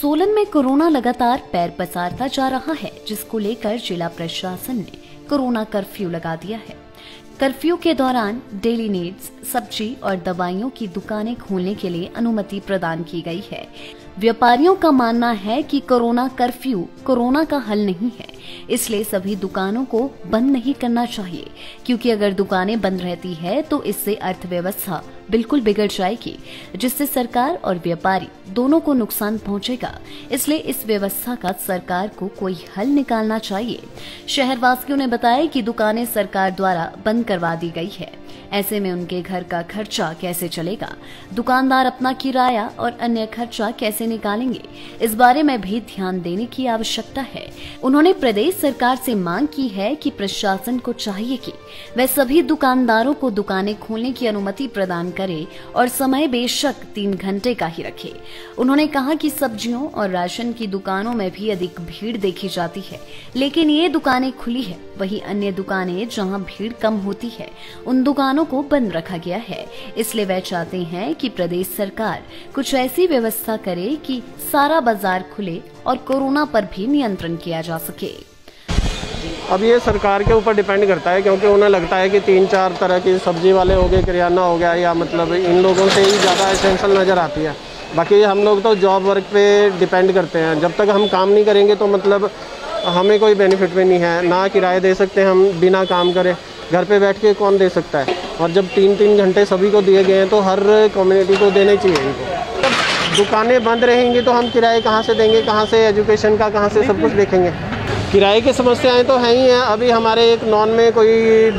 सोलन में कोरोना लगातार पैर पसारता जा रहा है, जिसको लेकर जिला प्रशासन ने कोरोना कर्फ्यू लगा दिया है। कर्फ्यू के दौरान डेली नीड्स, सब्जी और दवाइयों की दुकानें खोलने के लिए अनुमति प्रदान की गई है। व्यापारियों का मानना है कि कोरोना कर्फ्यू कोरोना का हल नहीं है, इसलिए सभी दुकानों को बंद नहीं करना चाहिए, क्योंकि अगर दुकानें बंद रहती है तो इससे अर्थव्यवस्था बिल्कुल बिगड़ जाएगी, जिससे सरकार और व्यापारी दोनों को नुकसान पहुंचेगा। इसलिए इस व्यवस्था का सरकार को कोई हल निकालना चाहिए। शहरवासियों ने बताया कि दुकानें सरकार द्वारा बंद करवा दी गई है, ऐसे में उनके घर का खर्चा कैसे चलेगा, दुकानदार अपना किराया और अन्य खर्चा कैसे निकालेंगे, इस बारे में भी ध्यान देने की आवश्यकता है। उन्होंने प्रदेश सरकार से मांग की है कि प्रशासन को चाहिए कि वह सभी दुकानदारों को दुकानें खोलने की अनुमति प्रदान करे और समय बेशक 3 घंटे का ही रखे। उन्होंने कहा कि सब्जियों और राशन की दुकानों में भी अधिक भीड़ देखी जाती है, लेकिन ये दुकानें खुली है, वहीं अन्य दुकानें जहां भीड़ कम होती है उन दुकानों को बंद रखा गया है। इसलिए वह चाहते हैं कि प्रदेश सरकार कुछ ऐसी व्यवस्था करे कि सारा बाजार खुले और कोरोना पर भी नियंत्रण किया जा सके। अब ये सरकार के ऊपर डिपेंड करता है, क्योंकि उन्हें लगता है कि 3-4 तरह की सब्जी वाले हो गए, किराना हो गया, या मतलब इन लोगों से ही ज़्यादा एसेंशियल नज़र आती है। बाकी हम लोग तो जॉब वर्क पे डिपेंड करते हैं। जब तक हम काम नहीं करेंगे तो मतलब हमें कोई बेनिफिट भी नहीं है, ना किराए दे सकते हम बिना काम करे, घर पे बैठ के कौन दे सकता है। और जब 3-3 घंटे सभी को दिए गए हैं तो हर कम्युनिटी को देने चाहिए इनको। जब दुकानें बंद रहेंगी तो हम किराए कहाँ से देंगे, कहाँ से एजुकेशन का, कहाँ से सब कुछ देखेंगे। किराए की समस्याएं तो हैं ही हैं। अभी हमारे एक नॉन में कोई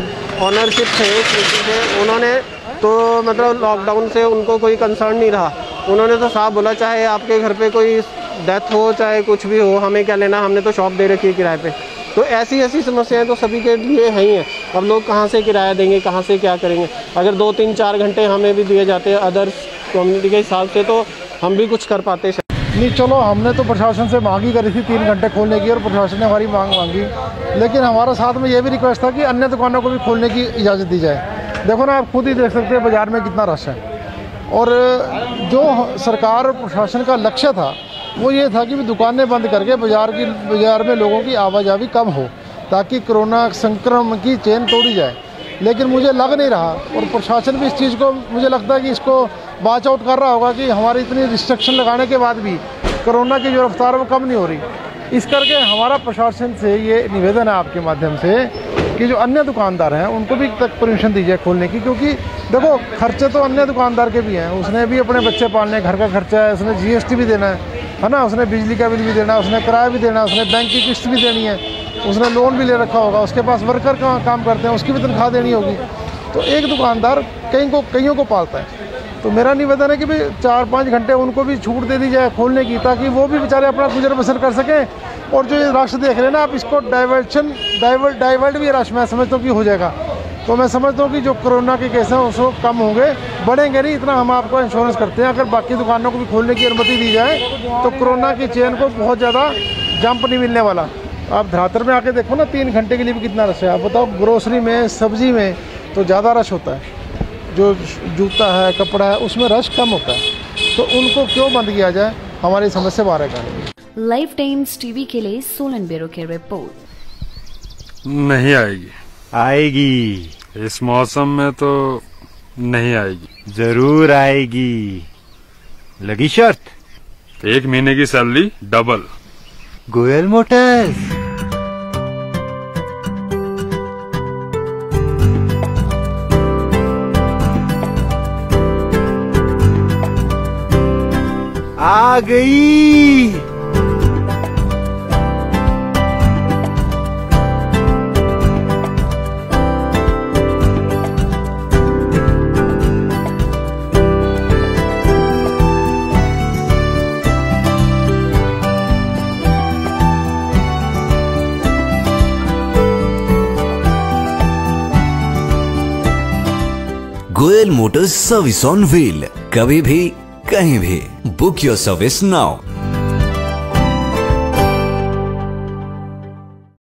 ऑनरशिप थे, उन्होंने तो मतलब लॉकडाउन से उनको कोई कंसर्न नहीं रहा। उन्होंने तो साफ बोला, चाहे आपके घर पे कोई डेथ हो चाहे कुछ भी हो, हमें क्या लेना, हमने तो शॉप दे रखी है किराए पे। तो ऐसी समस्याएं तो सभी के लिए है ही हैं। अब लोग कहाँ से किराया देंगे, कहाँ से क्या करेंगे। अगर 2-3-4 घंटे हमें भी दिए जाते हैं अदर्स कम्युनिटी के हिसाब से तो हम भी कुछ कर पाते। नहीं, चलो हमने तो प्रशासन से मांग ही करी थी 3 घंटे खोलने की, और प्रशासन ने हमारी मांग मांगी, लेकिन हमारा साथ में ये भी रिक्वेस्ट था कि अन्य दुकानों को भी खोलने की इजाज़त दी जाए। देखो ना, आप खुद ही देख सकते हैं बाज़ार में कितना रश है। और जो सरकार और प्रशासन का लक्ष्य था वो ये था कि दुकानें बंद करके बाज़ार में लोगों की आवाजाही कम हो, ताकि कोरोना संक्रमण की चेन तोड़ी जाए। लेकिन मुझे लग नहीं रहा, और प्रशासन भी इस चीज़ को मुझे लगता है कि इसको वॉच आउट कर रहा होगा कि हमारी इतनी रिस्ट्रिक्शन लगाने के बाद भी कोरोना की जो रफ्तार वो कम नहीं हो रही। इस करके हमारा प्रशासन से ये निवेदन है आपके माध्यम से कि जो अन्य दुकानदार हैं उनको भी तक परमिशन दी जाए खोलने की, क्योंकि देखो खर्चे तो अन्य दुकानदार के भी हैं। उसने भी अपने बच्चे पालने, घर का खर्चा है, उसने GST भी देना है ना, उसने बिजली का बिल भी देना है, उसने किराया भी देना है, उसने बैंक की किस्त भी देनी है, उसने लोन भी ले रखा होगा, उसके पास वर्कर का काम करते हैं उसकी भी तनख्वाह देनी होगी। तो एक दुकानदार कईयों को पालता है। तो मेरा निवेदन है कि भाई 4-5 घंटे उनको भी छूट दे दी जाए खोलने की, ताकि वो भी बेचारे अपना गुजर बसर कर सकें। और जो ये रश देख रहे हैं ना आप, इसको डाइवर्ट भी रश मैं समझता हूँ कि हो जाएगा। तो मैं समझता हूँ कि जो कोरोना के केस हैं उसको कम होंगे, बढ़ेंगे नहीं। इतना हम आपको इंश्योरेंस करते हैं, अगर बाकी दुकानों को भी खोलने की अनुमति दी जाए तो कोरोना की चेन को बहुत ज़्यादा जंप नहीं मिलने वाला। आप धरातल में आके देखो ना, 3 घंटे के लिए भी कितना रश है। आप बताओ, ग्रोसरी में, सब्जी में तो ज़्यादा रश होता है, जो जूता है, कपड़ा है, उसमें रश कम होता है। तो उनको क्यों बंद किया जाए, हमारी समझ से बाहर है। लाइव टाइम्स टीवी के लिए सोलन ब्यूरो की रिपोर्ट। नहीं आएगी। आएगी, इस मौसम में तो नहीं आएगी। जरूर आएगी। लगी शर्त? 1 महीने की सैलरी डबल। गोयल मोटर्स। आ गई। Goyal Motors service on wheel, कभी भी कहीं भी। Book your service now.